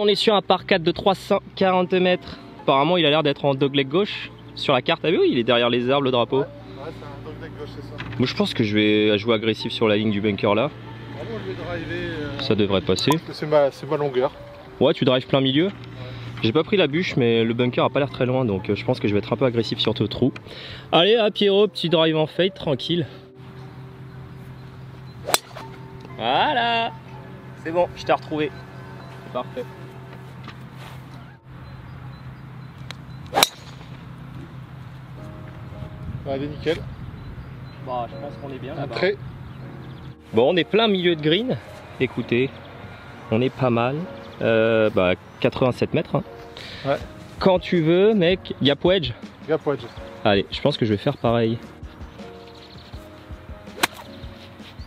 on est sur un par 4 de 340 mètres. Apparemment, il a l'air d'être en dogleg gauche. Sur la carte, ah oui, il est derrière les arbres, le drapeau. Ouais, c'est un dogleg gauche, c'est ça. Moi, je pense que je vais jouer agressif sur la ligne du bunker là. Vraiment, je vais driver. Ça devrait passer. C'est ma longueur. Ouais, tu drives plein milieu. J'ai pas pris la bûche, mais le bunker a pas l'air très loin, donc je pense que je vais être un peu agressif sur ce trou. Allez, à Pierrot, petit drive en fade, tranquille. Voilà, c'est bon, je t'ai retrouvé. Parfait. Allez, nickel. Bah, je pense qu'on est bien là-bas. Très. Bon, on est plein milieu de green. Écoutez, on est pas mal. 87 mètres. Hein. Ouais. Quand tu veux, mec. Gap wedge. Gap wedge. Allez, je pense que je vais faire pareil.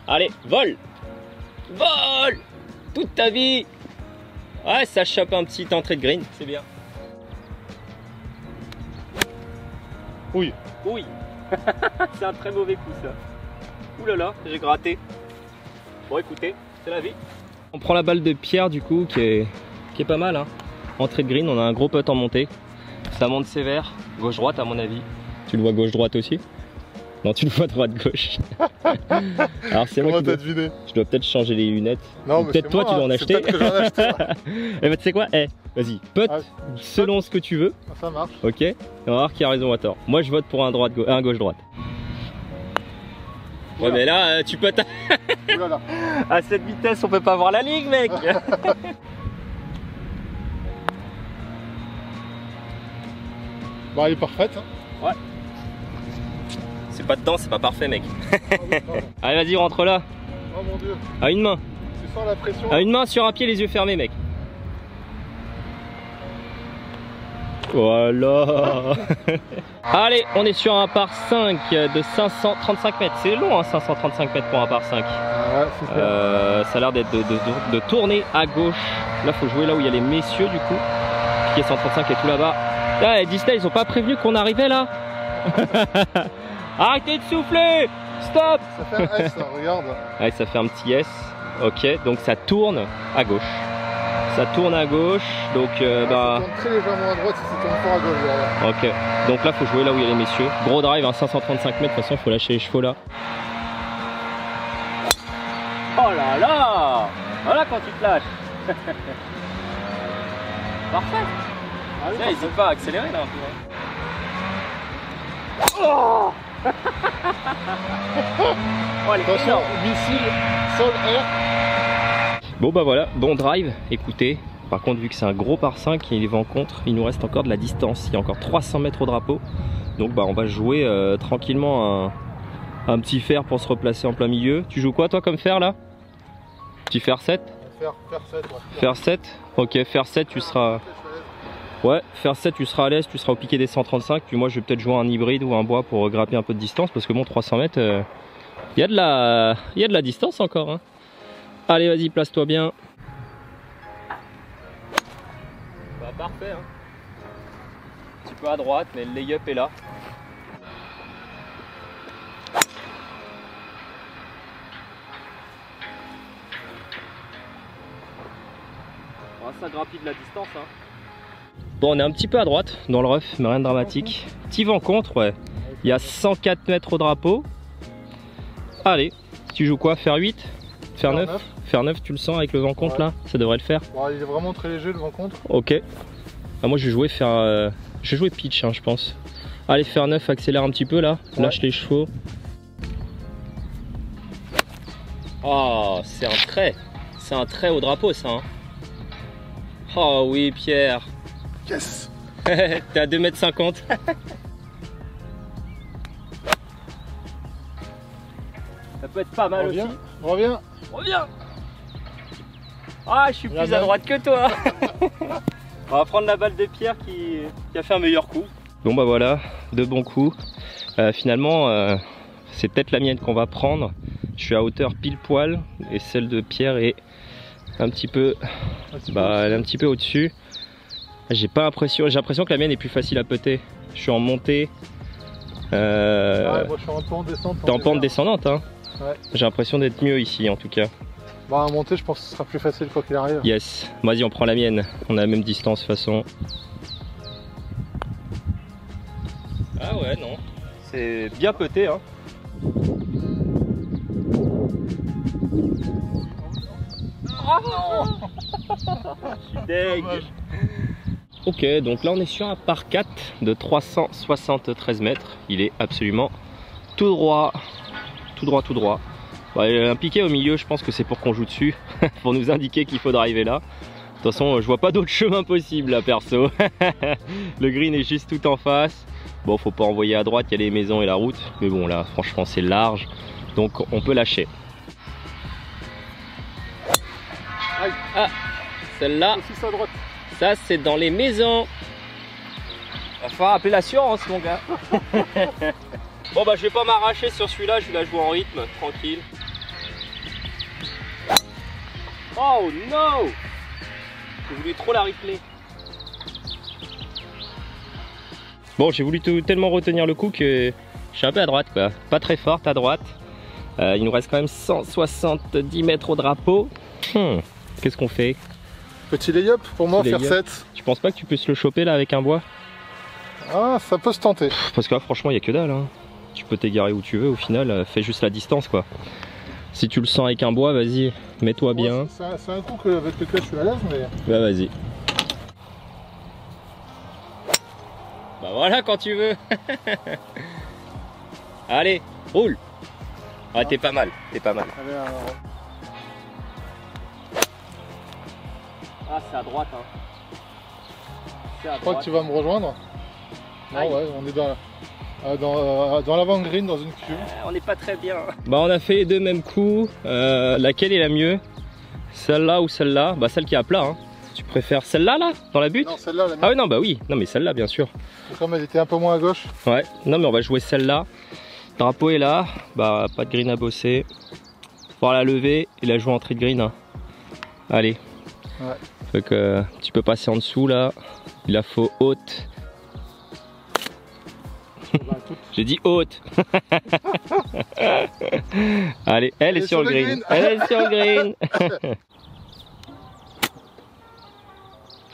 Allez, vol. Vol. Toute ta vie. Ouais, ça chope un petit entrée de green, c'est bien. Oui. Oui. C'est un très mauvais coup ça. Ouh là là, j'ai gratté. Bon écoutez, c'est la vie. On prend la balle de Pierre du coup qui est pas mal. Hein. Entrée de green, on a un gros putt en montée. Ça monte sévère, gauche-droite à mon avis. Tu le vois gauche-droite aussi? Non, tu le vois droite-gauche. Alors c'est moi qui deviné. Je dois peut-être changer les lunettes. Non, mais peut-être toi tu dois en acheter. Peut-être que j'en ai acheté. Et bah tu sais quoi? Vas-y, putt selon ce que tu veux. Ça marche. Ok, et on va voir qui a raison ou à tort. Moi je vote pour un gauche-droite. Ouais mais là tu peux à cette vitesse on peut pas voir la ligne mec. Bon elle est parfaite. Hein. Ouais. C'est pas dedans, c'est pas parfait mec. Allez vas-y rentre là. Oh mon dieu. À une main. Tu sens la pression. À une main sur un pied, les yeux fermés mec. Voilà. Allez, on est sur un par 5 de 535 mètres. C'est long, hein, 535 mètres pour un par 5. Ouais, ça a l'air d'être de tourner à gauche. Là, faut jouer là où il y a les messieurs, du coup. Piquet 135 et tout là-bas. Là, Disney, ils ont pas prévenu qu'on arrivait là. Arrêtez de souffler. Stop. Ça fait un S, là, regarde. Ouais, ça fait un petit S. Ok, donc ça tourne à gauche. Ça tourne à gauche, donc Ça tourne très légèrement à droite et ça tourne fort à gauche derrière. Ok, donc là faut jouer là où il y a les messieurs. Gros drive, hein, 535 mètres, de toute façon il faut lâcher les chevaux là. Oh là là. Voilà quand tu te lâches. Parfait. Là, n'hésite pas à accélérer là un peu. Oh. Oh, attention, missile, sol, air. Bon bah voilà, bon drive, écoutez, par contre vu que c'est un gros par 5 et il est vent contre, il nous reste encore de la distance, il y a encore 300 mètres au drapeau, donc bah on va jouer tranquillement un petit fer pour se replacer en plein milieu. Tu joues quoi toi comme fer là? Petit fer 7? Fer 7, ouais. Fer 7? Ok, fer 7 tu seras... Ouais, fer 7 tu seras à l'aise, tu seras au piqué des 135, puis moi je vais peut-être jouer un hybride ou un bois pour grimper un peu de distance, parce que bon 300 mètres, il y a de la distance encore hein. Allez, vas-y, place-toi bien. Bah, parfait. Hein. Un petit peu à droite, mais le lay-up est là. Oh, ça grappille de la distance. Hein. Bon, on est un petit peu à droite dans le rough, mais rien de dramatique. Petit vent contre, ouais. Il y a 104 mètres au drapeau. Allez, tu joues quoi? Faire 8? Faire 9? Faire 9, tu le sens avec le vent contre là? Ça devrait le faire. Bon, il est vraiment très léger le vent contre. Ok. Ah, moi je vais jouer faire. Je vais jouer pitch, hein, je pense. Allez, faire 9, accélère un petit peu là. Ouais. Lâche les chevaux. Oh, c'est un trait. C'est un trait au drapeau ça. Hein. Oh oui, Pierre. Yes. T'es à 2,50 m. Ça peut être pas mal aussi. Reviens. Reviens. Ah, je suis plus à droite que toi. On va prendre la balle de Pierre qui a fait un meilleur coup. Bon bah voilà, deux bons coups. Finalement, c'est peut-être la mienne qu'on va prendre. Je suis à hauteur pile poil et celle de Pierre est un petit peu, elle est un petit peu au-dessus. J'ai l'impression que la mienne est plus facile à putter. Je suis en montée. Ouais, moi je suis en pente descendante. T'es en pente descendante, hein. Ouais. J'ai l'impression d'être mieux ici en tout cas. Bah à monter je pense que ce sera plus facile quoi qu'il arrive. Yes, vas-y on prend la mienne, on a la même distance de toute façon. Ah ouais non, c'est bien pété hein. Oh non. Je suis deg. Ok, donc là on est sur un par 4 de 373 mètres. Il est absolument tout droit. Tout droit, tout droit. Bah, il y a un piquet au milieu, je pense que c'est pour qu'on joue dessus. Pour nous indiquer qu'il faut driver là. De toute façon, je vois pas d'autre chemin possible là perso. Le green est juste tout en face. Bon, faut pas envoyer à droite, il y a les maisons et la route. Mais bon, là, franchement, c'est large. Donc on peut lâcher. Ah, celle-là, ça c'est dans les maisons. Va falloir appeler l'assurance mon gars. Bon bah je vais pas m'arracher sur celui-là, je vais la jouer en rythme, tranquille. Oh no! J'ai voulu trop la replay. Bon, j'ai voulu tellement retenir le coup que je suis un peu à droite quoi. Pas très forte à droite. Il nous reste quand même 170 mètres au drapeau. Qu'est-ce qu'on fait? Petit lay-up pour moi, faire 7. Tu penses pas que tu peux se le choper là avec un bois? Ah, ça peut se tenter. Parce que là, franchement, il n'y a que dalle. Hein. Tu peux t'égarer où tu veux, au final, fais juste la distance quoi. Si tu le sens avec un bois, vas-y, mets-toi bien. C'est un coup avec lequel je suis à l'aise, mais. Bah, vas-y. Bah, voilà quand tu veux. Allez, roule. Ah, t'es pas mal, t'es pas mal. Allez, alors. Ah, c'est à droite, hein. Je crois que tu vas me rejoindre. Non, ouais, on est dans l'avant-green, dans une cuve. On n'est pas très bien. Bah, on a fait les deux mêmes coups. Laquelle est la mieux? Celle-là ou celle-là? Bah, celle qui est à plat, hein. Tu préfères celle-là, là, dans la butte? Non, celle-là, la mienne. Ah, oui, non, bah oui. Non, mais celle-là, bien sûr. Comme elle était un peu moins à gauche. Ouais, non, mais on va jouer celle-là. Le drapeau est là. Bah, pas de green à bosser. Faut la lever et la jouer entrée de green. Hein. Allez. Ouais. Faut que tu peux passer en dessous là. Il la faut haute. J'ai dit haute. Allez, elle est sur le green. Elle est sur le green.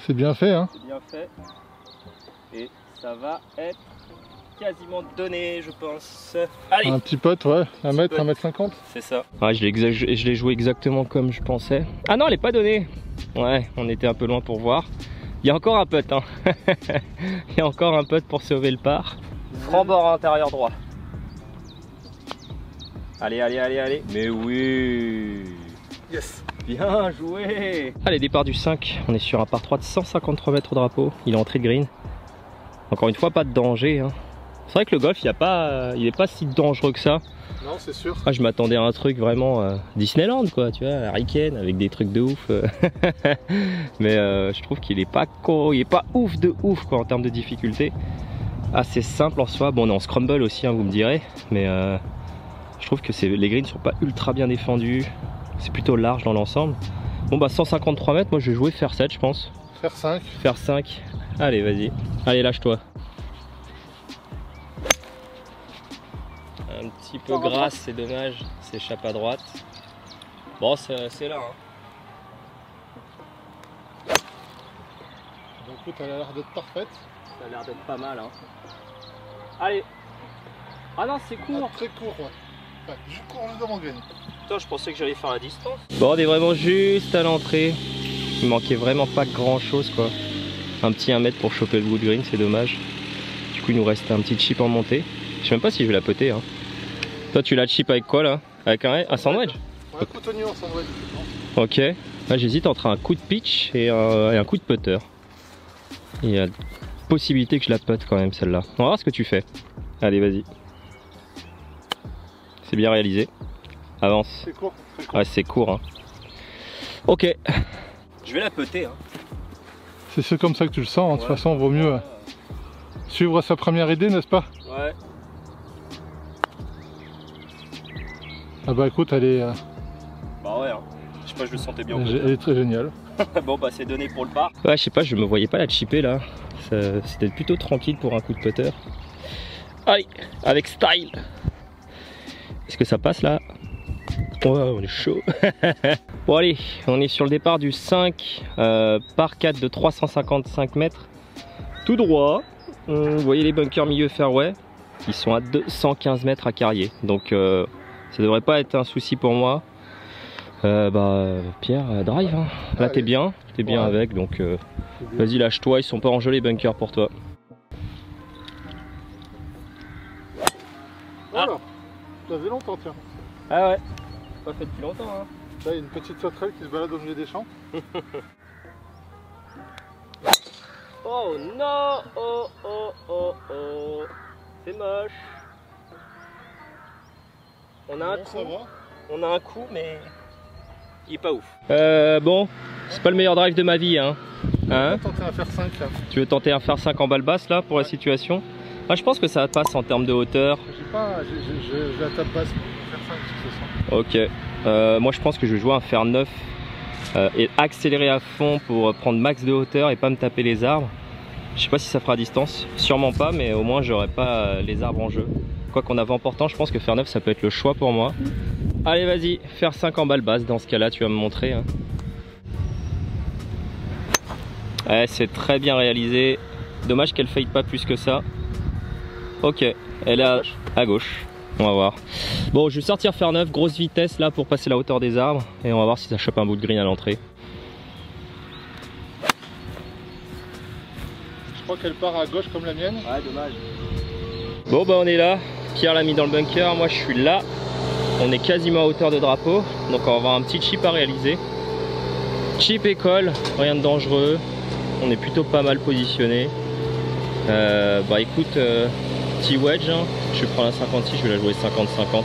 C'est bien fait hein. C'est bien fait. Et ça va être quasiment donné je pense. Allez. Un petit pote, ouais. 1 mètre, 1 mètre 50. C'est ça. Ouais, je l'ai joué exactement comme je pensais. Ah non, elle est pas donnée. Ouais, on était un peu loin pour voir. Il y a encore un putt, hein. Il y a encore un putt pour sauver le par. Franc bord intérieur droit. Allez, allez, allez, allez. Mais oui. Yes. Bien joué. Allez, départ du 5. On est sur un par 3 de 153 mètres au drapeau. Il est entré de green. Encore une fois, pas de danger. Hein. C'est vrai que le golf, il est pas si dangereux que ça. Non, c'est sûr. Ah, je m'attendais à un truc vraiment Disneyland, quoi, tu vois, Hurricane avec des trucs de ouf. Mais je trouve qu'il est pas ouf de ouf, quoi, en termes de difficulté. Assez simple en soi. Bon, on est en scramble aussi, hein, vous me direz. Mais je trouve que les greens sont pas ultra bien défendus. C'est plutôt large dans l'ensemble. Bon, bah, 153 mètres, moi je vais jouer faire 7, je pense. Faire 5. Faire 5. Allez, vas-y. Allez, lâche-toi. Un petit peu grasse, c'est dommage, s'échappe à droite. Bon, c'est là. Hein. Donc, écoute, elle a l'air d'être parfaite. Ça a l'air d'être pas mal. Hein. Allez. Ah non, c'est court. Ah, très court, ouais. Enfin, je cours le devant green. Putain, je pensais que j'allais faire la distance. Bon, on est vraiment juste à l'entrée. Il manquait vraiment pas grand chose, quoi. Un petit 1 mètre pour choper le wood green, c'est dommage. Du coup, il nous reste un petit chip en montée. Je sais même pas si je vais la poter. Hein. Toi, tu la chip avec quoi là? Avec un sandwich? Ouais, coup de oignon, sandwich. Ok. Là, j'hésite entre un coup de pitch et un coup de putter. Il y a possibilité que je la putte quand même, celle-là. On va voir ce que tu fais. Allez, vas-y. C'est bien réalisé. Avance. C'est court, très court. Ouais, c'est court. Hein. Ok. Je vais la putter. Hein. C'est comme ça que tu le sens. Hein. De toute façon, vaut mieux suivre sa première idée, n'est-ce pas? Ouais. Ah bah écoute, elle est... Bah ouais, hein. Je sais pas, je le sentais bien. Elle est très géniale. Bon bah c'est donné pour le par. Ouais, je sais pas, je me voyais pas la chipper là. C'était plutôt tranquille pour un coup de putter. Allez, avec style. Est-ce que ça passe là? on est chaud. Bon allez, on est sur le départ du 5 par 4 de 355 mètres. Tout droit. Vous voyez les bunkers milieu fairway qui sont à 215 mètres à carrier. Donc ça devrait pas être un souci pour moi. Pierre, drive. Hein. Là t'es bien avec. Donc vas-y, lâche-toi. Ils sont pas en jeu les bunkers pour toi. Voilà. Ça faisait longtemps, tiens. Ah ouais. Pas fait depuis longtemps. Hein. Là, il y a une petite sauterelle qui se balade au milieu des champs. Oh non. Oh. C'est moche. On a un coup. On a un coup, mais il est pas ouf. Bon, c'est pas le meilleur drive de ma vie, hein. Hein, tenter un faire 5 là. Tu veux tenter un faire 5 en balle basse là pour la situation? Ah, je pense que ça passe en termes de hauteur. J'ai la table basse pour faire 5 ce soir. Ok. Moi je pense que je vais jouer un faire 9 et accélérer à fond pour prendre max de hauteur et pas me taper les arbres. Je sais pas si ça fera distance, sûrement pas, mais au moins j'aurai pas les arbres en jeu. Quoi qu'on a 20 portant, je pense que faire 9 ça peut être le choix pour moi. Allez vas-y, faire 5 en balle basse, dans ce cas là tu vas me montrer. Hein. Ouais, c'est très bien réalisé. Dommage qu'elle fade pas plus que ça. Ok, elle est à gauche. On va voir. Bon, je vais sortir faire 9, grosse vitesse là pour passer la hauteur des arbres. Et on va voir si ça chope un bout de green à l'entrée. Je crois qu'elle part à gauche comme la mienne. Ouais, dommage. Bon bah on est là. Pierre l'a mis dans le bunker, moi je suis là. On est quasiment à hauteur de drapeau. Donc on va avoir un petit chip à réaliser. Chip et call, rien de dangereux. On est plutôt pas mal positionné. Bah écoute, petit wedge, hein. Je prends la 56, je vais la jouer 50-50 moi.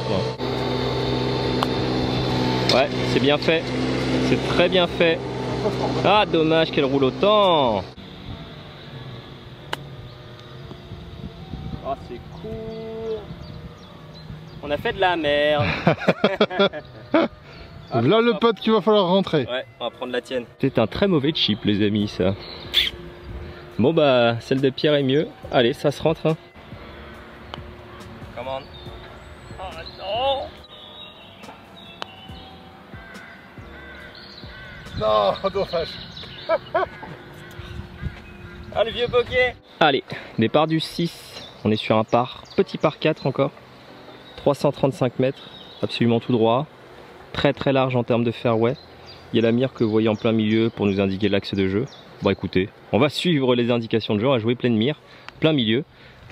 Ouais, c'est bien fait. C'est très bien fait. Ah dommage qu'elle roule autant. Ah c'est court. On a fait de la merde. Là le putt qu'il va falloir rentrer. Ouais, on va prendre la tienne. C'est un très mauvais chip les amis ça. Bon bah celle de Pierre est mieux. Allez, ça se rentre hein. Come on. Oh non. Non, dommage. Ah le vieux bokeh. Allez, départ du 6. On est sur un petit par 4 encore. 335 mètres, absolument tout droit. Très très large en termes de fairway. Il y a la mire que vous voyez en plein milieu pour nous indiquer l'axe de jeu. Bon écoutez, on va suivre les indications de jeu, on va jouer pleine mire, plein milieu.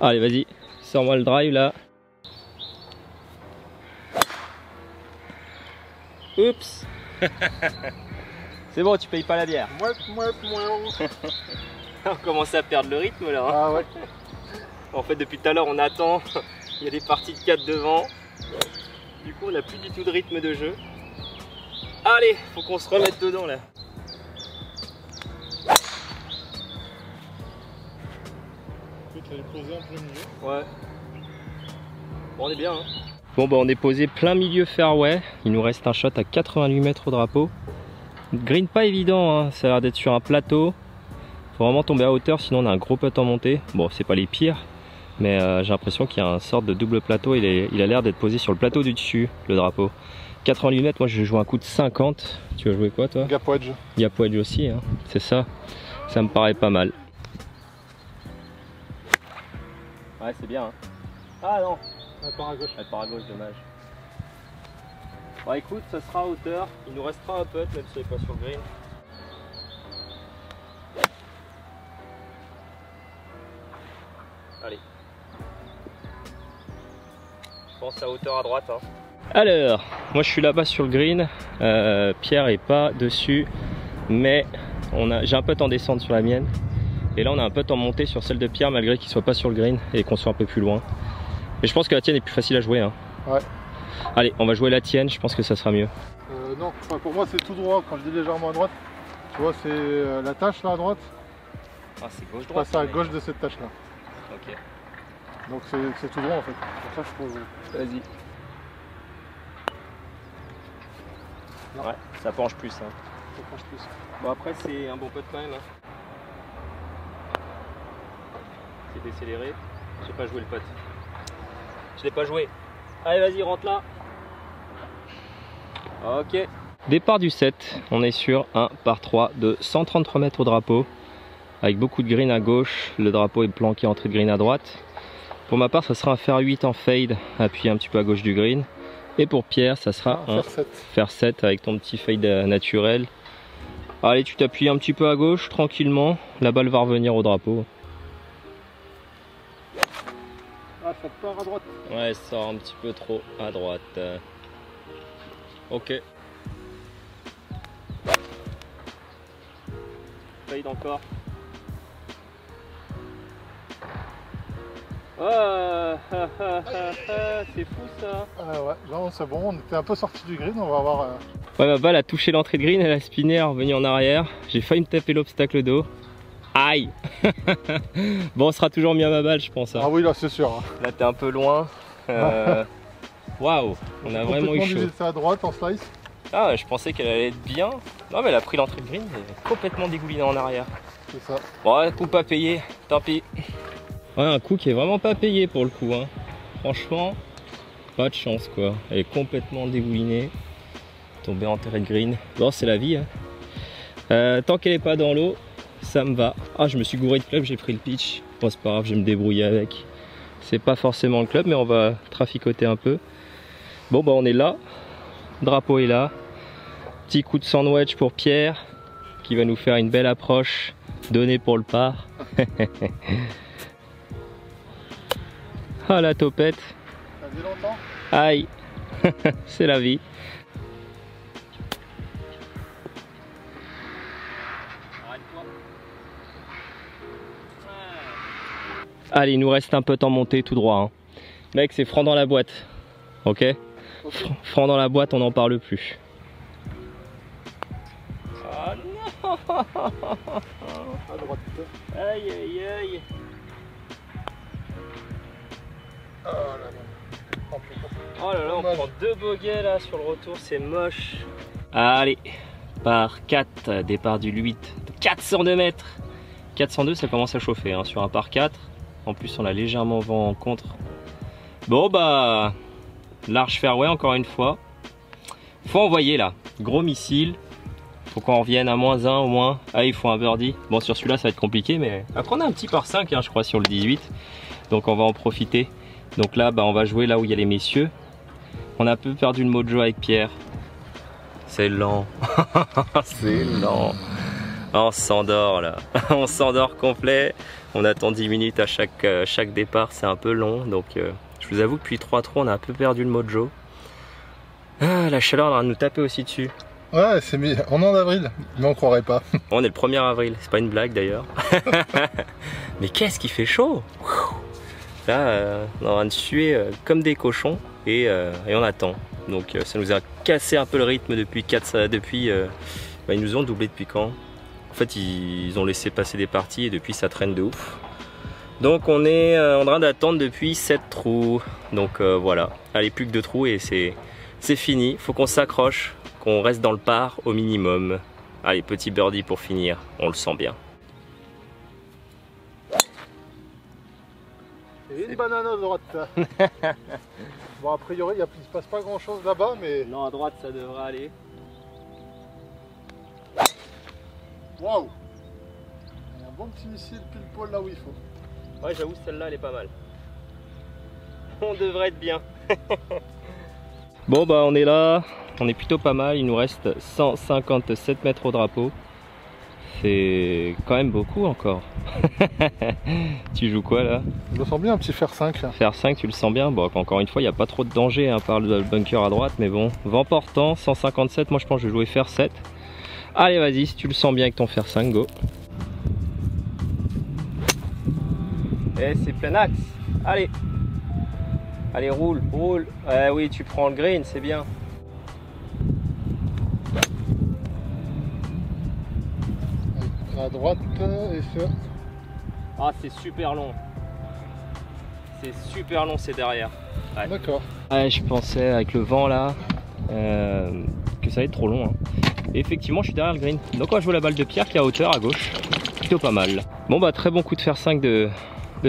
Allez vas-y, sors-moi le drive là. Oups. C'est bon, tu payes pas la bière. On commence à perdre le rythme là. Hein. Ah ouais. En fait depuis tout à l'heure on attend, il y a des parties de 4 devant. Du coup on n'a plus du tout de rythme de jeu. Allez, faut qu'on se remette dedans là. Tu vas poser en plein milieu. Ouais. Bon on est bien hein. Bon bah on est posé plein milieu fairway. Il nous reste un shot à 88 mètres au drapeau. Green pas évident hein, ça a l'air d'être sur un plateau. Faut vraiment tomber à hauteur sinon on a un gros putt en montée. Bon c'est pas les pires. Mais j'ai l'impression qu'il y a une sorte de double plateau, il a l'air d'être posé sur le plateau du dessus, le drapeau. 88 mètres, moi je vais jouer un coup de 50. Tu vas jouer quoi toi? Gap wedge. Gap wedge aussi, hein. C'est ça. Ça me paraît pas mal. Ouais c'est bien. Hein. Ah non, elle part à gauche. Elle part à gauche, dommage. Bon écoute, ça sera à hauteur. Il nous restera un putt, même si c'est pas sur le green. Allez. Je pense à hauteur à droite. Hein. Alors, moi je suis là-bas sur le green. Pierre est pas dessus. Mais j'ai un putt en descente sur la mienne. Et là on a un putt en montée sur celle de Pierre malgré qu'il soit pas sur le green et qu'on soit un peu plus loin. Mais je pense que la tienne est plus facile à jouer. Hein. Ouais. Allez, on va jouer la tienne, je pense que ça sera mieux. Non, enfin, pour moi c'est tout droit. Quand je dis légèrement à droite, tu vois c'est la tâche là à droite. Ah c'est gauche-droite. Passer à gauche de cette tâche là. Ok. Donc c'est tout droit en fait. Pour ça je trouve. Vas-y. Ouais, ça penche plus. Hein. Ça penche plus. Bon après c'est un bon putt quand même. Hein. C'est décéléré. J'ai pas joué le putt. Je l'ai pas joué. Allez vas-y rentre là. Ok. Départ du 7, on est sur un par 3 de 133 mètres au drapeau. Avec beaucoup de green à gauche, le drapeau est planqué entrée de green à droite. Pour ma part, ça sera un fer 8 en fade, appuyé un petit peu à gauche du green. Et pour Pierre, ça sera un fer 7 avec ton petit fade naturel. Allez, tu t'appuies un petit peu à gauche, tranquillement. La balle va revenir au drapeau. Ah, ça part à droite. Ouais, ça sort un petit peu trop à droite. Ok. Fade encore. C'est fou ça. Ouais, là c'est bon, on était un peu sorti du green, on va voir. Ouais, ma balle a touché l'entrée de green, elle a spiné, elle est revenue en arrière. J'ai failli me taper l'obstacle d'eau. Aïe. Bon, on sera toujours mis à ma balle, je pense. Hein. Ah oui, là c'est sûr. Là t'es un peu loin. Waouh, on a vraiment eu chaud. À droite en slice. Ah, je pensais qu'elle allait être bien. Non, mais elle a pris l'entrée de green, elle est complètement dégoulinée en arrière. C'est ça. Bon, un coup pas payé, tant pis. Ouais, un coup qui est vraiment pas payé pour le coup. Hein. Franchement, pas de chance quoi. Elle est complètement dégoulinée. Tombée en terre de green. Bon, c'est la vie. Hein. Tant qu'elle est pas dans l'eau, ça me va. Ah, je me suis gouré de club, j'ai pris le pitch. Bon, c'est pas grave, je vais me débrouiller avec. C'est pas forcément le club, mais on va traficoter un peu. Bon, bah, on est là. Drapeau est là. Petit coup de sandwich pour Pierre, qui va nous faire une belle approche. Donnée pour le par. Ah la topette. Ça faisait longtemps. Aïe. C'est la vie. Allez, il nous reste un peu de temps monté tout droit. Hein. Mec, c'est franc dans la boîte. Ok, franc dans la boîte, on n'en parle plus. Oh non. À droite. Aïe aïe aïe. Oh là là, on prend 2 bogeys là sur le retour, c'est moche. Allez, par 4, départ du 8, 402 mètres. 402, ça commence à chauffer hein, sur un par 4. En plus, on a légèrement vent en contre. Bon bah, large fairway encore une fois. Faut envoyer là, gros missile. Faut qu'on revienne à -1 au moins. Ah, il faut un birdie. Bon, sur celui-là, ça va être compliqué, mais après on a un petit par 5, hein, je crois, sur le 18. Donc on va en profiter. Donc là, bah, on va jouer là où il y a les messieurs. On a un peu perdu le mojo avec Pierre. C'est lent. C'est lent. On s'endort là. On s'endort complet. On attend 10 minutes à chaque départ. C'est un peu long. Donc je vous avoue que depuis 3 trous, on a un peu perdu le mojo. Ah, la chaleur va nous taper aussi dessus. Ouais, on est en avril, mais on croirait pas. On est le 1er avril. C'est pas une blague d'ailleurs. Mais qu'est-ce qui fait chaud! Là, on est en train de suer comme des cochons et on attend. Donc ça nous a cassé un peu le rythme depuis ils nous ont doublé depuis quand? En fait, ils ont laissé passer des parties et depuis ça traîne de ouf. Donc on est en train d'attendre depuis 7 trous. Donc voilà, allez, plus que 2 trous et c'est fini. Faut qu'on s'accroche, qu'on reste dans le par au minimum. Allez, petit birdie pour finir, on le sent bien. Et une banane à droite. Bon, a priori, il ne se passe pas grand chose là-bas, mais. Non, à droite, ça devrait aller. Waouh! Il y a un bon petit missile pile poil là où il faut. Ouais, j'avoue, celle-là, elle est pas mal. On devrait être bien. Bon, bah, on est là. On est plutôt pas mal. Il nous reste 157 mètres au drapeau. C'est quand même beaucoup encore. Tu joues quoi là? Je le sens bien, un petit fer 5. Fer 5, tu le sens bien? Bon, encore une fois, il n'y a pas trop de danger hein, par le bunker à droite, mais bon, vent portant, 157. Moi, je pense que je vais jouer fer 7. Allez, vas-y, si tu le sens bien avec ton fer 5, go. Et c'est plein axe. Allez. Allez, roule, roule. Oui, tu prends le green, c'est bien. À droite et fer. Ah, c'est super long. C'est super long, c'est derrière. Ouais. D'accord. Ouais, je pensais avec le vent là que ça allait être trop long. Hein. Et effectivement, je suis derrière le green. Donc, on va jouer la balle de Pierre qui est à hauteur à gauche. Plutôt pas mal. Bon, bah, très bon coup de fer 5 de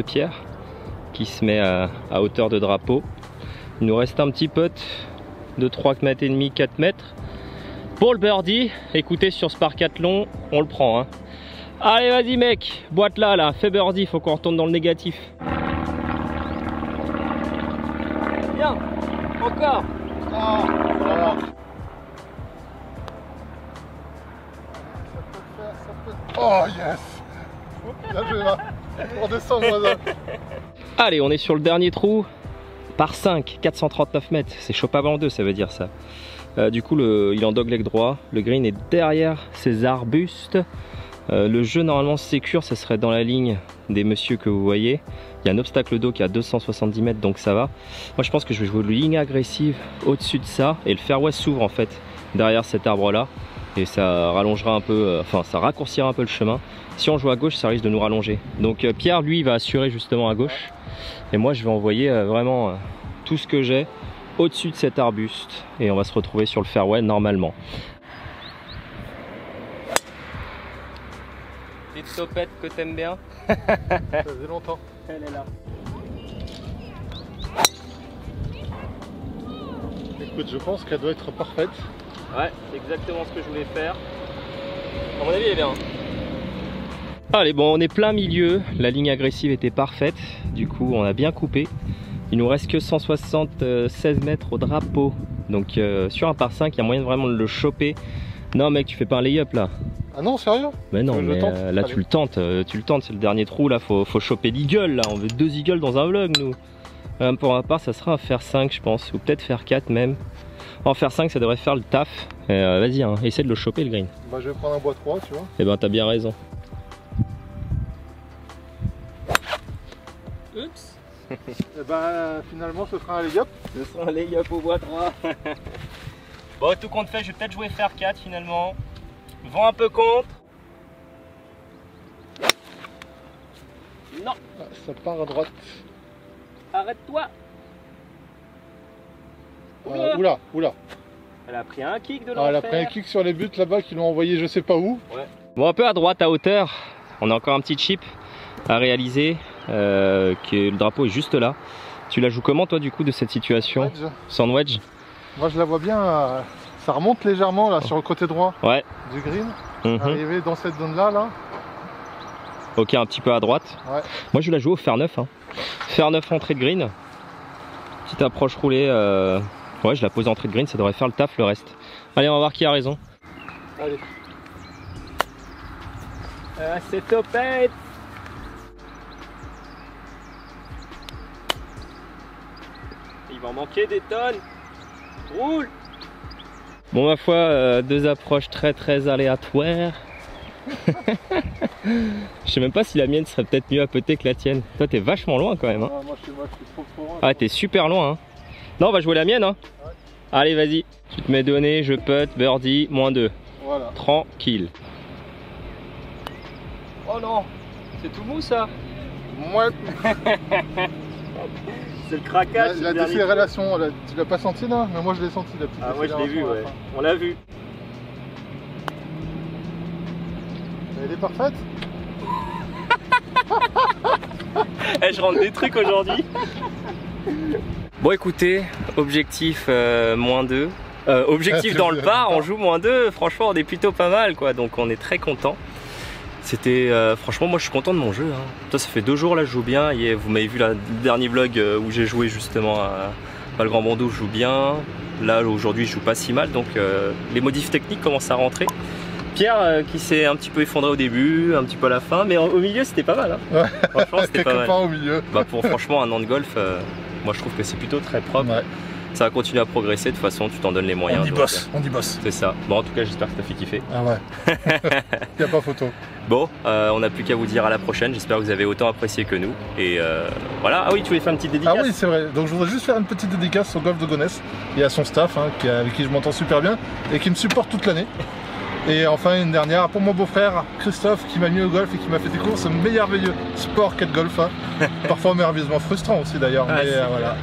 Pierre qui se met à hauteur de drapeau. Il nous reste un petit putt de 3,5 mètres, 4 mètres. Pour le birdie, écoutez, sur ce parcathlon, on le prend. Hein. Allez, vas-y mec, boite là, fais birdie, faut qu'on retourne dans le négatif. Bien, encore. Ah, voilà. Oh yes. Bien joué là. On descend voisin. Allez, on est sur le dernier trou. Par 5, 439 mètres. C'est chopable en deux, ça veut dire ça. Du coup, il est en dogleg droit. Le green est derrière ces arbustes. Le jeu, normalement, sécure, ça serait dans la ligne des messieurs que vous voyez. Il y a un obstacle d'eau qui est à 270 mètres, donc ça va. Moi, je pense que je vais jouer une ligne agressive au-dessus de ça. Et le fairway s'ouvre, en fait, derrière cet arbre-là. Et ça rallongera un peu, enfin, ça raccourcira un peu le chemin. Si on joue à gauche, ça risque de nous rallonger. Donc Pierre, lui, il va assurer justement à gauche. Et moi, je vais envoyer vraiment tout ce que j'ai au-dessus de cet arbuste. Et on va se retrouver sur le fairway normalement. Petite topette que t'aimes bien. Ça faisait longtemps. Elle est là. Écoute, je pense qu'elle doit être parfaite. Ouais, c'est exactement ce que je voulais faire. À mon avis, elle est bien. Allez, bon, on est plein milieu. La ligne agressive était parfaite. Du coup, on a bien coupé. Il nous reste que 176 mètres au drapeau. Donc, sur un par 5, il y a moyen de vraiment le choper. Non, mec, tu fais pas un lay-up là. Ah non, sérieux? Mais non, mais là, tu le tentes. C'est le dernier trou. Là, faut choper l'eagle. Là, on veut 2 eagles dans un vlog, nous. Pour ma part, ça sera un faire 5, je pense. Ou peut-être faire 4 même. En faire 5, ça devrait faire le taf. Vas-y, hein, essaie de le choper le green. Bah, je vais prendre un bois 3, tu vois. Eh ben, t'as bien raison. Oups. Et bah, finalement, ce sera un lay-up. Ce sera un lay-up au bois 3. Bon, tout compte fait, je vais peut-être jouer faire 4 finalement. Vent un peu contre. Non. Ah, ça part à droite. Arrête-toi. Oula, oula. Elle a pris un kick de l'enfer. Ah, elle a pris un kick sur les buts là-bas qui l'ont envoyé je sais pas où. Ouais. Bon, un peu à droite, à hauteur. On a encore un petit chip à réaliser. Le drapeau est juste là. Tu la joues comment toi du coup de cette situation? Wedge. Sans wedge? Moi je la vois bien, ça remonte légèrement là sur le côté droit du green. Arriver dans cette zone là. Ok, un petit peu à droite. Ouais. Moi je vais la jouer au fer 9. Hein. Fer 9 entrée de green. Petite approche roulée. Ouais, je la pose entrée de green, ça devrait faire le taf le reste. Allez, on va voir qui a raison. Allez. C'est topette. Il va en manquer des tonnes. Roule. Bon, ma foi, 2 approches très aléatoires. Je sais même pas si la mienne serait peut-être mieux à putter que la tienne. Toi, t'es vachement loin quand même. Hein. Moi, je suis trop loin. Ah, t'es super loin. Hein. Non, on va jouer la mienne. Hein. Ouais. Allez, vas-y. Tu te mets donné, je putt, birdie, -2. Voilà. Tranquille. Oh non, c'est tout mou ça. Ouais. C'est le craquage. La décélération, tu l'as pas senti là? Mais moi je l'ai senti la petite. Ah ouais, je l'ai vu, ouais. On l'a vu. Elle est parfaite. Je rentre des trucs aujourd'hui. Bon écoutez, objectif -2. Objectif dans le par, on joue -2. Franchement, on est plutôt pas mal quoi. Donc on est très content. C'était franchement, moi je suis content de mon jeu. Hein. Toi, ça fait 2 jours là, je joue bien. Et vous m'avez vu le dernier vlog où j'ai joué justement à le Grand Bandeau, je joue bien. Là aujourd'hui, je joue pas si mal. Donc les modifs techniques commencent à rentrer. Pierre qui s'est un petit peu effondré au début, un petit peu à la fin, mais au milieu c'était pas mal. Hein. Ouais. Franchement, c'était pas mal. Au milieu. Bah, pour franchement un an de golf, moi je trouve que c'est plutôt très propre. Ouais. Ça va continuer à progresser, de toute façon tu t'en donnes les moyens. On y bosse. C'est ça. Bon, en tout cas, j'espère que t'as fait kiffer. Ah ouais. Y a pas photo. Bon, on n'a plus qu'à vous dire à la prochaine. J'espère que vous avez autant apprécié que nous. Et voilà. Ah oui, tu voulais faire une petite dédicace? Ah oui, c'est vrai. Donc je voudrais juste faire une petite dédicace au golf de Gonesse et à son staff, hein, avec qui je m'entends super bien et qui me supporte toute l'année. Et enfin une dernière pour mon beau-frère Christophe qui m'a mis au golf et qui m'a fait découvrir ce merveilleux sport qu'est le golf. Hein. Parfois merveilleusement frustrant aussi d'ailleurs. Ah, mais voilà.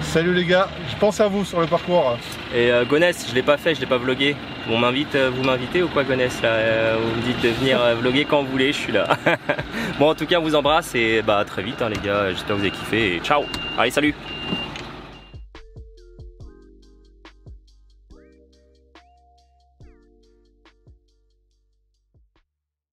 Salut les gars, je pense à vous sur le parcours. Et Gonesse, je l'ai pas fait, je l'ai pas vlogué. On m'invite, vous m'invitez ou quoi Gonesse là vous me dites de venir vloguer quand vous voulez, je suis là. Bon en tout cas on vous embrasse et bah à très vite hein, les gars, j'espère que vous avez kiffé et ciao. Allez salut.